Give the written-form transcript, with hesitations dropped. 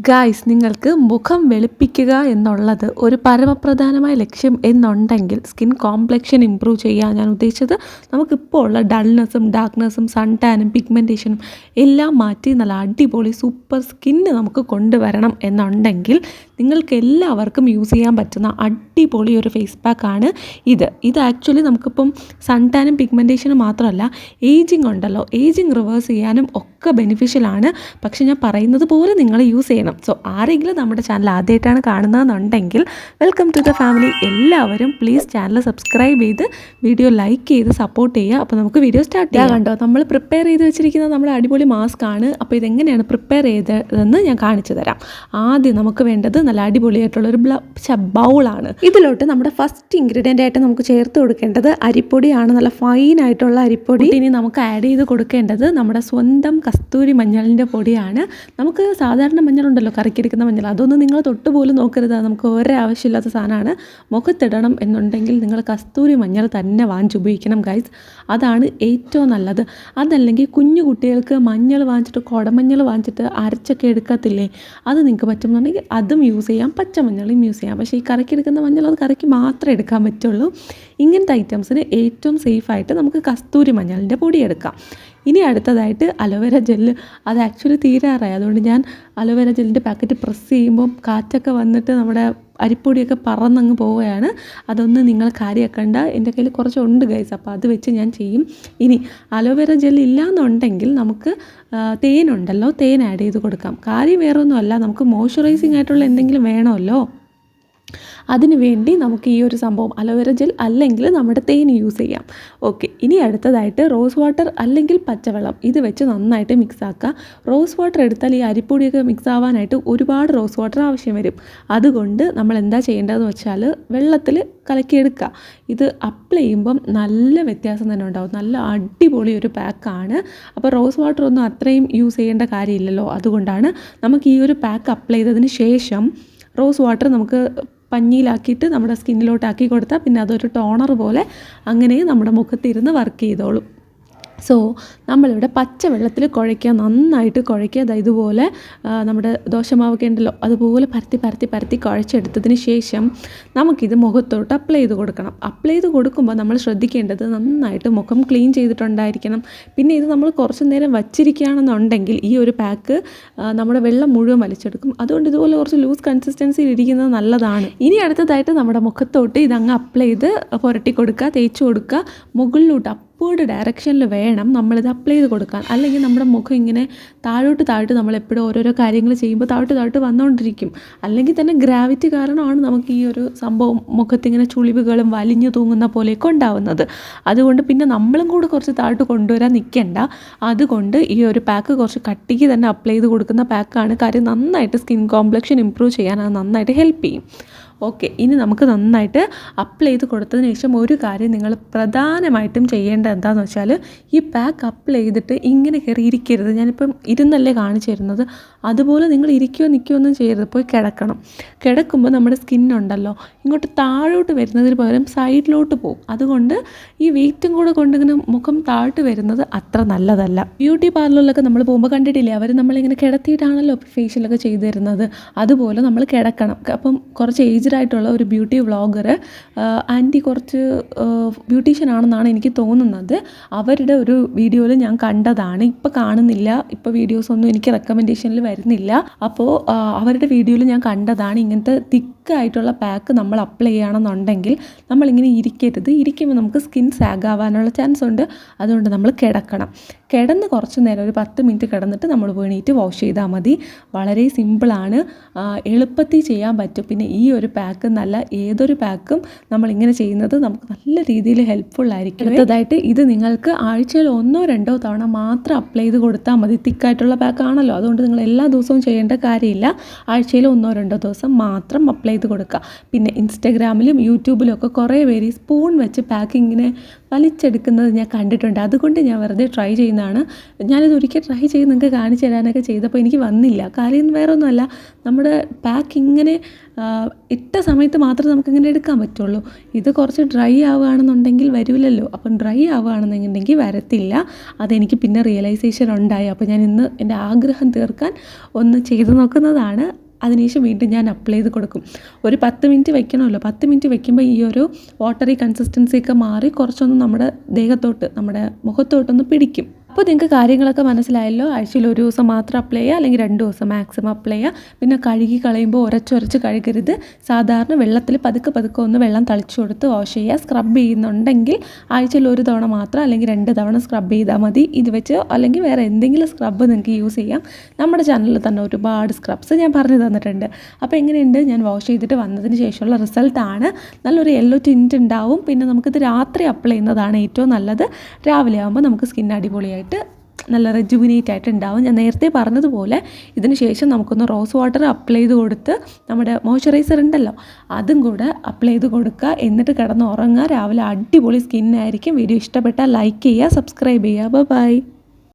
Guys, നിങ്ങൾക്ക് മുഖം വെളുപ്പിക്കുക എന്നുള്ളത് ഒരു പരമപ്രധാനമായ ലക്ഷ്യം എന്നുണ്ടെങ്കിൽ സ്കിൻ കോംപ്ലക്ഷൻ ഇമ്പ്രൂവ് ചെയ്യുക ഞാൻ ഉദ്ദേശിച്ചത്. നമുക്കിപ്പോൾ ഉള്ള ഡൾനെസ്സും ഡാർക്ക്നെസ്സും സൺ ടാനും പിഗ്മെൻറ്റേഷനും എല്ലാം മാറ്റി നല്ല അടിപൊളി സൂപ്പർ സ്കിന്ന് നമുക്ക് കൊണ്ടുവരണം എന്നുണ്ടെങ്കിൽ നിങ്ങൾക്ക് എല്ലാവർക്കും യൂസ് ചെയ്യാൻ പറ്റുന്ന അടിപൊളി ഒരു ഫേസ് പാക്കാണ് ഇത് ആക്ച്വലി നമുക്കിപ്പം സൺ ടാനും പിഗ്മെൻറ്റേഷനും മാത്രമല്ല, ഏജിങ് ഉണ്ടല്ലോ, ഏജിങ് റിവേഴ്സ് ചെയ്യാനും ഒക്കെ ബെനിഫിഷ്യലാണ്. പക്ഷെ ഞാൻ പറയുന്നത് പോലെ നിങ്ങൾ യൂസ് ചെയ്യണം. സോ ആരെങ്കിലും നമ്മുടെ ചാനൽ ആദ്യമായിട്ടാണ് കാണുന്നതെന്നുണ്ടെങ്കിൽ വെൽക്കം ടു ദ ഫാമിലി. എല്ലാവരും പ്ലീസ് ചാനൽ സബ്സ്ക്രൈബ് ചെയ്ത് വീഡിയോ ലൈക്ക് ചെയ്ത് സപ്പോർട്ട് ചെയ്യുക. അപ്പോൾ നമുക്ക് വീഡിയോ സ്റ്റാർട്ട് ചെയ്യാം. കണ്ടോ, നമ്മൾ പ്രിപ്പയർ ചെയ്ത് വെച്ചിരിക്കുന്നത് നമ്മുടെ അടിപൊളി മാസ്ക് ആണ്. അപ്പോൾ ഇതെങ്ങനെയാണ് പ്രിപ്പയർ ചെയ്തതെന്ന് ഞാൻ കാണിച്ചു തരാം. ആദ്യം നമുക്ക് വേണ്ടത് നല്ല അടിപൊളിയായിട്ടുള്ളൊരു ബൗളാണ്. ഇതിലോട്ട് നമ്മുടെ ഫസ്റ്റ് ഇൻഗ്രീഡിയൻ്റ് ആയിട്ട് നമുക്ക് ചേർത്ത് കൊടുക്കേണ്ടത് അരിപ്പൊടിയാണ്. നല്ല ഫൈനായിട്ടുള്ള അരിപ്പൊടി. ഇനി നമുക്ക് ആഡ് ചെയ്ത് കൊടുക്കേണ്ടത് നമ്മുടെ സ്വന്തം കസ്തൂരി മഞ്ഞളിൻ്റെ പൊടിയാണ്. നമുക്ക് സാധാരണ മഞ്ഞളുണ്ടല്ലോ, കറിക്കെടുക്കുന്ന മഞ്ഞൾ, അതൊന്നും നിങ്ങൾ തൊട്ട് പോലും നോക്കരുത്. നമുക്ക് ഒരാവശ്യമില്ലാത്ത സാധനമാണ്. മുഖത്തിടണം എന്നുണ്ടെങ്കിൽ നിങ്ങൾ കസ്തൂരി മഞ്ഞൾ തന്നെ വാങ്ങിച്ചുപയോഗിക്കണം ഗൈസ്. അതാണ് ഏറ്റവും നല്ലത്. അതല്ലെങ്കിൽ കുഞ്ഞു കുട്ടികൾക്ക് മഞ്ഞൾ വാങ്ങിച്ചിട്ട്, കുടമഞ്ഞൾ വാങ്ങിച്ചിട്ട് അരച്ചൊക്കെ എടുക്കത്തില്ലേ, അത് നിങ്ങൾക്ക് പറ്റുമെന്നുണ്ടെങ്കിൽ അതും യൂസ് ചെയ്യാം, പച്ചമഞ്ഞളും യൂസ് ചെയ്യാം. പക്ഷേ ഈ കറിക്കെടുക്കുന്ന മഞ്ഞൾ അത് കറിക്ക് മാത്രമേ എടുക്കാൻ പറ്റുള്ളൂ. ഇങ്ങനത്തെ ഐറ്റംസിന് ഏറ്റവും സേഫായിട്ട് നമുക്ക് കസ്തൂരി മഞ്ഞളിൻ്റെ പൊടി എടുക്കാം. ഇനി അടുത്തതായിട്ട് അലോവേര ജെല്ല്. അത് ആക്ച്വലി തീരാറായി, അതുകൊണ്ട് ഞാൻ അലോവേര ജെല്ലിൻ്റെ പാക്കറ്റ് പ്രസ് ചെയ്യുമ്പോൾ കാറ്റൊക്കെ വന്നിട്ട് നമ്മുടെ അരിപ്പൊടിയൊക്കെ പറന്നങ്ങ് പോവുകയാണ്. അതൊന്നും നിങ്ങൾ കാര്യമാക്കണ്ട. എൻ്റെ കയ്യിൽ കുറച്ചുണ്ട് ഗൈസ്, അപ്പോൾ അത് വെച്ച് ഞാൻ ചെയ്യും. ഇനി അലോവേര ജെല്ല് ഇല്ലയെന്നുണ്ടെങ്കിൽ നമുക്ക് തേനുണ്ടല്ലോ, തേൻ ആഡ് ചെയ്ത് കൊടുക്കാം. കാര്യം വേറെ ഒന്നുമല്ല, നമുക്ക് മോയ്സ്ചറൈസിങ് ആയിട്ടുള്ള എന്തെങ്കിലും വേണമല്ലോ. അതിന് വേണ്ടി നമുക്ക് ഈ ഒരു സംഭവം അലോവേര ജെൽ അല്ലെങ്കിൽ നമ്മുടെ തേൻ യൂസ് ചെയ്യാം. ഓക്കെ, ഇനി അടുത്തതായിട്ട് റോസ് വാട്ടർ അല്ലെങ്കിൽ പച്ചവെള്ളം ഇത് വെച്ച് നന്നായിട്ട് മിക്സ് ആക്കുക. റോസ് വാട്ടർ എടുത്താൽ ഈ അരിപ്പൊടിയൊക്കെ മിക്സ് ആവാനായിട്ട് ഒരുപാട് റോസ് വാട്ടർ ആവശ്യം വരും. അതുകൊണ്ട് നമ്മൾ എന്താ ചെയ്യേണ്ടതെന്ന് വെച്ചാൽ വെള്ളത്തിൽ കലക്കിയെടുക്കുക. ഇത് അപ്ലൈ ചെയ്യുമ്പം നല്ല വ്യത്യാസം തന്നെ ഉണ്ടാവും. നല്ല അടിപൊളി ഒരു പാക്കാണ്. അപ്പോൾ റോസ് വാട്ടർ ഒന്നും അത്രയും യൂസ് ചെയ്യേണ്ട കാര്യമില്ലല്ലോ. അതുകൊണ്ടാണ് നമുക്ക് ഈ ഒരു പാക്ക് അപ്ലൈ ചെയ്തതിന് ശേഷം റോസ് വാട്ടർ നമുക്ക് പഞ്ഞിയിലാക്കിയിട്ട് നമ്മുടെ സ്കിന്നിലോട്ടാക്കി കൊടുത്താൽ പിന്നെ അതൊരു ടോണർ പോലെ അങ്ങനെ നമ്മുടെ മുഖത്തിരുന്ന് വർക്ക് ചെയ്തോളും. സോ നമ്മളിവിടെ പച്ചവെള്ളത്തിൽ കുഴയ്ക്കുക, നന്നായിട്ട് കുഴയ്ക്കുക. ഇതുപോലെ നമ്മുടെ ദോശമാവൊക്കെ ഉണ്ടല്ലോ, അതുപോലെ പരത്തി കുഴച്ചെടുത്തതിന് ശേഷം നമുക്കിത് മുഖത്തോട്ട് അപ്ലൈ ചെയ്ത് കൊടുക്കണം. അപ്ലൈ ചെയ്ത് കൊടുക്കുമ്പോൾ നമ്മൾ ശ്രദ്ധിക്കേണ്ടത് നന്നായിട്ട് മുഖം ക്ലീൻ ചെയ്തിട്ടുണ്ടായിരിക്കണം. പിന്നെ ഇത് നമ്മൾ കുറച്ച് നേരം വച്ചിരിക്കുകയാണെന്നുണ്ടെങ്കിൽ ഈ ഒരു പാക്ക് നമ്മുടെ വെള്ളം മുഴുവൻ വലിച്ചെടുക്കും. അതുകൊണ്ട് ഇതുപോലെ കുറച്ച് ലൂസ് കൺസിസ്റ്റൻസിയിൽ ഇരിക്കുന്നത് നല്ലതാണ്. ഇനി അടുത്തതായിട്ട് നമ്മുടെ മുഖത്തോട്ട് ഇതങ്ങ് അപ്ലൈ ചെയ്ത് പുരട്ടി കൊടുക്കുക, തേച്ച് കൊടുക്കുക. മുകളിലോട്ട് അപ്വേർഡ് ഡയറക്ഷനിൽ വേണം നമ്മളിത് അപ്ലൈ ചെയ്ത് കൊടുക്കാൻ. അല്ലെങ്കിൽ നമ്മുടെ മുഖം ഇങ്ങനെ താഴോട്ട് നമ്മളെപ്പോഴും ഓരോരോ കാര്യങ്ങൾ ചെയ്യുമ്പോൾ താഴോട്ട് വന്നുകൊണ്ടിരിക്കും. അല്ലെങ്കിൽ തന്നെ ഗ്രാവിറ്റി കാരണമാണ് നമുക്ക് ഈ ഒരു സംഭവം മുഖത്തിങ്ങനെ ചുളിവുകളും വലിഞ്ഞു തൂങ്ങുന്ന പോലെയൊക്കെ ഉണ്ടാവുന്നത്. അതുകൊണ്ട് പിന്നെ നമ്മളും കൂടെ കുറച്ച് താഴോട്ട് കൊണ്ടുവരാൻ നിൽക്കേണ്ട. അതുകൊണ്ട് ഈ ഒരു പാക്ക് കുറച്ച് കട്ടിക്ക് തന്നെ അപ്ലൈ ചെയ്ത് കൊടുക്കുന്ന പാക്കാണ്. കാര്യം നന്നായിട്ട് സ്കിൻ കോംപ്ലക്ഷൻ ഇമ്പ്രൂവ് ചെയ്യാൻ അത് നന്നായിട്ട് ഹെൽപ്പ് ചെയ്യും. ഓക്കെ, ഇനി നമുക്ക് നന്നായിട്ട് അപ്ലൈ ചെയ്ത് കൊടുത്തതിന് ശേഷം ഒരു കാര്യം നിങ്ങൾ പ്രധാനമായിട്ടും ചെയ്യേണ്ടത് എന്താണെന്ന് വെച്ചാൽ ഈ പാക്ക് അപ്ലൈ ചെയ്തിട്ട് ഇങ്ങനെ കയറി ഇരിക്കരുത്. ഞാനിപ്പം ഇരുന്നല്ലേ കാണിച്ചു തരുന്നത്, അതുപോലെ നിങ്ങൾ ഇരിക്കുകയോ നിൽക്കുകയോ ഒന്നും ചെയ്യരുത്. പോയി കിടക്കണം. കിടക്കുമ്പോൾ നമ്മുടെ സ്കിന്നുണ്ടല്ലോ ഇങ്ങോട്ട് താഴോട്ട് വരുന്നതിന് പകരം സൈഡിലോട്ട് പോകും. അതുകൊണ്ട് ഈ വെയിറ്റും കൂടെ കൊണ്ടിങ്ങനെ മുഖം താഴോട്ട് വരുന്നത് അത്ര നല്ലതല്ല. ബ്യൂട്ടി പാർലറിലൊക്കെ നമ്മൾ പോകുമ്പോൾ കണ്ടിട്ടില്ലേ, അവർ നമ്മളിങ്ങനെ കിടത്തിയിട്ടാണല്ലോ ഫേഷ്യലൊക്കെ ചെയ്തു തരുന്നത്. അതുപോലെ നമ്മൾ കിടക്കണം. അപ്പം കുറച്ച് ആയിട്ടുള്ള ഒരു ബ്യൂട്ടി വ്ളോഗർ ആൻറ്റി കുറച്ച് ബ്യൂട്ടീഷ്യൻ ആണെന്നാണ് എനിക്ക് തോന്നുന്നത്. അവരുടെ ഒരു വീഡിയോയിൽ ഞാൻ കണ്ടതാണ്. ഇപ്പോൾ കാണുന്നില്ല, ഇപ്പോൾ വീഡിയോസൊന്നും എനിക്ക് റെക്കമെൻഡേഷനിൽ വരുന്നില്ല. അപ്പോൾ അവരുടെ വീഡിയോയിൽ ഞാൻ കണ്ടതാണ് ഇങ്ങനത്തെ തിക്കായിട്ടുള്ള പാക്ക് നമ്മൾ അപ്ലൈ ചെയ്യണമെന്നുണ്ടെങ്കിൽ നമ്മളിങ്ങനെ ഇരിക്കരുത്. ഇരിക്കുമ്പോൾ നമുക്ക് സ്കിൻ സാഗ് ആവാനുള്ള ചാൻസ് ഉണ്ട്. അതുകൊണ്ട് നമ്മൾ കിടക്കണം. കിടന്ന് കുറച്ച് നേരം ഒരു 10 മിനിറ്റ് കിടന്നിട്ട് നമ്മൾ പോയിട്ട് വാഷ് ചെയ്താൽ മതി. വളരെ സിമ്പിളാണ്, എളുപ്പത്തിൽ ചെയ്യാൻ പറ്റും. പിന്നെ ഈ ഒരു പാക്ക് നല്ല ഏതൊരു പാക്കും നമ്മളിങ്ങനെ ചെയ്യുന്നത് നമുക്ക് നല്ല രീതിയിൽ ഹെൽപ്ഫുൾ ആയിരിക്കും. അടുത്തതായിട്ട് ഇത് നിങ്ങൾക്ക് ആഴ്ചയിൽ 1-2 തവണ മാത്രം അപ്ലൈ ചെയ്ത് കൊടുത്താൽ മതി. തിക്കായിട്ടുള്ള പാക്കാണല്ലോ, അതുകൊണ്ട് നിങ്ങൾ എല്ലാ ദിവസവും ചെയ്യേണ്ട കാര്യമില്ല. ആഴ്ചയിൽ 1-2 ദിവസം മാത്രം അപ്ലൈ ചെയ്ത് കൊടുക്കുക. പിന്നെ ഇൻസ്റ്റഗ്രാമിലും യൂട്യൂബിലും ഒക്കെ കുറേ പേര് സ്പൂൺ വെച്ച് പാക്ക് ഇങ്ങനെ വലിച്ചെടുക്കുന്നത് ഞാൻ കണ്ടിട്ടുണ്ട്. അതുകൊണ്ട് ഞാൻ വെറുതെ ട്രൈ ചെയ്യുന്നതാണ്. ഞാനിത് ഒരിക്കൽ ട്രൈ ചെയ്ത് നിങ്ങൾക്ക് കാണിച്ചു തരാനൊക്കെ ചെയ്തപ്പോൾ എനിക്ക് വന്നില്ല. കാര്യം വേറെ ഒന്നുമല്ല, നമ്മുടെ പാക്ക് ഇങ്ങനെ ഇട്ട സമയത്ത് മാത്രമേ നമുക്കിങ്ങനെ എടുക്കാൻ പറ്റുള്ളൂ. ഇത് കുറച്ച് ഡ്രൈ ആവുകയാണെന്നുണ്ടെങ്കിൽ വരില്ലല്ലോ. അപ്പം ഡ്രൈ ആവുകയാണെന്നുണ്ടെങ്കിൽ വരത്തില്ല. അതെനിക്ക് പിന്നെ റിയലൈസേഷൻ ഉണ്ടായി. അപ്പോൾ ഞാൻ ഇന്ന് എൻ്റെ ആഗ്രഹം തീർക്കാൻ ഒന്ന് ചെയ്ത് നോക്കുന്നതാണ്. അതിനുശേഷം വീണ്ടും ഞാൻ അപ്ലൈ ചെയ്ത് കൊടുക്കും. ഒരു 10 മിനിറ്റ് വെക്കണമല്ലോ. 10 മിനിറ്റ് വെക്കുമ്പോൾ ഈ ഒരു വാട്ടറി കൺസിസ്റ്റൻസിയൊക്കെ മാറി കുറച്ചൊന്ന് നമ്മുടെ ദേഹത്തോട്ട്, നമ്മുടെ മുഖത്തോട്ടൊന്ന് പിടിക്കും. അപ്പോൾ നിങ്ങൾക്ക് കാര്യങ്ങളൊക്കെ മനസ്സിലായല്ലോ. ആഴ്ചയിൽ ഒരു ദിവസം മാത്രം അപ്ലൈ ചെയ്യുക, അല്ലെങ്കിൽ 2 ദിവസം മാക്സിമം അപ്ലൈ ചെയ്യുക. പിന്നെ കഴുകി കളയുമ്പോൾ ഉരച്ചുരച്ച് കഴുകരുത്. സാധാരണ വെള്ളത്തിൽ പതുക്കെ പതുക്കെ ഒന്ന് വെള്ളം തളിച്ചു കൊടുത്ത് വാഷ് ചെയ്യുക. സ്ക്രബ് ചെയ്യുന്നുണ്ടെങ്കിൽ ആഴ്ചയിൽ ഒരു തവണ മാത്രം, അല്ലെങ്കിൽ 2 തവണ സ്ക്രബ് ചെയ്താൽ മതി. ഇത് വെച്ച് അല്ലെങ്കിൽ വേറെ എന്തെങ്കിലും സ്ക്രബ് നിങ്ങൾക്ക് യൂസ് ചെയ്യാം. നമ്മുടെ ചാനലിൽ തന്നെ ഒരുപാട് സ്ക്രബ്സ് ഞാൻ പറഞ്ഞു തന്നിട്ടുണ്ട്. അപ്പോൾ എങ്ങനെയുണ്ട്, ഞാൻ വാഷ് ചെയ്തിട്ട് വന്നതിന് ശേഷമുള്ള റിസൾട്ടാണ്. നല്ലൊരു യെല്ലോ ടിൻറ്റ് ഉണ്ടാവും. പിന്നെ നമുക്കിത് രാത്രി അപ്ലൈ ചെയ്യുന്നതാണ് ഏറ്റവും നല്ലത്. രാവിലെ ആകുമ്പോൾ നമുക്ക് സ്കിൻ അടിപൊളിയായിട്ട് നല്ല റെജുവിനേറ്റ് ആയിട്ട് ഉണ്ടാവും. ഞാൻ നേരത്തെ പറഞ്ഞതുപോലെ ഇതിന് ശേഷം നമുക്കൊന്ന് റോസ് വാട്ടർ അപ്ലൈ ചെയ്ത് കൊടുത്ത് നമ്മുടെ മോയ്സ്ചറൈസർ ഉണ്ടല്ലോ അതും കൂടെ അപ്ലൈ ചെയ്ത് കൊടുക്കുക. എന്നിട്ട് കിടന്ന് ഉറങ്ങുക. രാവിലെ അടിപൊളി സ്കിന്നായിരിക്കും. വീഡിയോ ഇഷ്ടപ്പെട്ടാൽ ലൈക്ക് ചെയ്യുക, സബ്സ്ക്രൈബ് ചെയ്യുക. ബൈ.